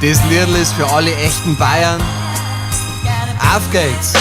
Das Liedl ist für alle echten Bayern. Auf geht's!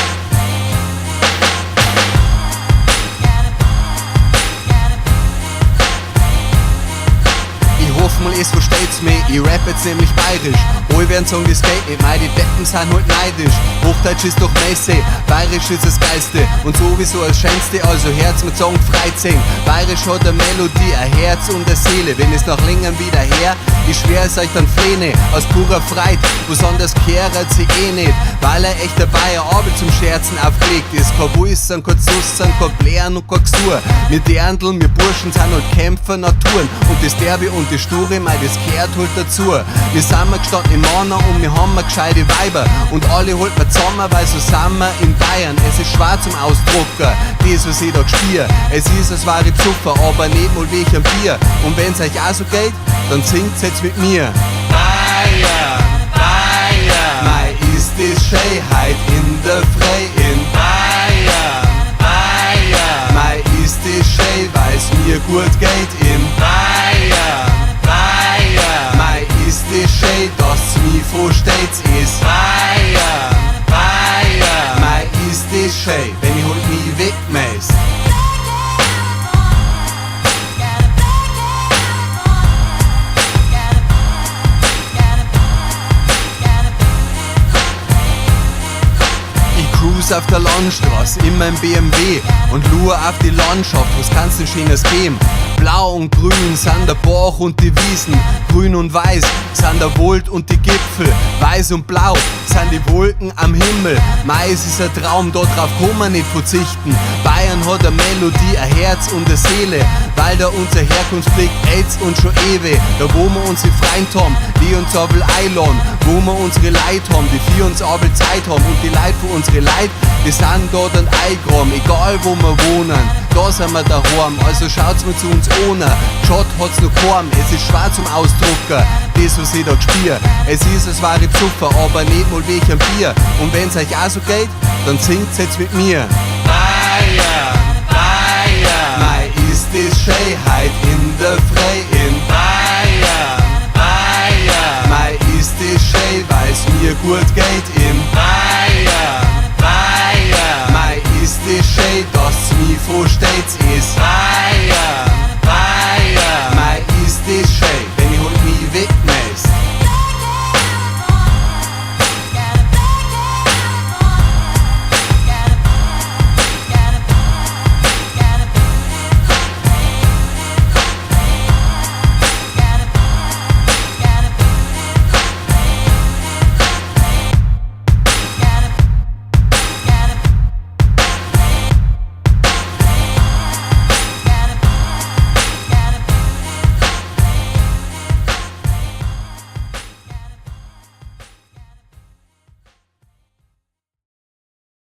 Ich hoffe mal, es versteht's mich, ich rap jetzt nämlich bayerisch. Alle werden sagen, das geht nicht, meine Deppen sind halt neidisch. Hochdeutsch ist doch Messe, bayerisch ist das Geilste und sowieso das Schönste, also Herz mit Song freiziehen. Bayerisch hat eine Melodie, ein Herz und eine Seele, wenn es nach längem wieder her, ich schwör es euch dann Fläne, aus purer Freit, was anders kehrt sie eh nicht, weil er echter Bayer Arbeit zum Scherzen aufgelegt ist. Kein Wulsern, kein Zussern, kein Blären und kein Gsur. Wir Dirndl, wir Burschen sind halt Kämpfer, Naturen und das Derby und die Sture, mei, das gehört halt dazu. Wir sind mal gestanden im Manner und wir haben mal gescheite Weiber und alle holt man zusammen, weil so sind wir in Bayern. Es ist schwer zum Ausdrucken, das was ich da gespür. Es ist, als wäre ich Psuffer, aber nicht mal wie ich ein Bier. Und wenn's euch auch so geht, dann singt's jetzt mit mir. Bayern, Bayern, mei, ist das schön heut in der Frei in Bayern, Bayern, mei, ist das schön, weil's mir gut geht in Bayern, Bayern, mei, ist das schön, dass mich versteht's ist Bayern, Bayern, mei, ist das schön, wenn ich halt nie wegmäß. Auf der Landstraße in meinem BMW und lure auf die Landschaft, was kann's denn Schönes geben? Blau und grün sind der Bach und die Wiesen, grün und weiß sind der Wald und die Gipfel, weiß und blau sind die Wolken am Himmel. Mais ist ein Traum, darauf kann man nicht verzichten. Bayern hat eine Melodie, ein Herz und eine Seele, weil da unser Herkunftsblick AIDS und schon ewig. Da wo wir unsere Freunde haben, die uns abel einladen, wo wir unsere Leute haben, die für uns abel Zeit haben und die Leute für unsere Leute, die sind da dann eingraben, egal wo wir wohnen, da sind wir daheim, also schaut's mal zu uns ohne. Schott hat's noch kaum, es ist schwer zum Ausdrucken, das was ich da gespür. Es ist, als wäre ich Psuffer, aber nicht mal wie ich ein Bier. Und wenn's euch auch so geht, dann singt's jetzt mit mir. Bayern, Bayern, mei, ist das schön heut in der Frei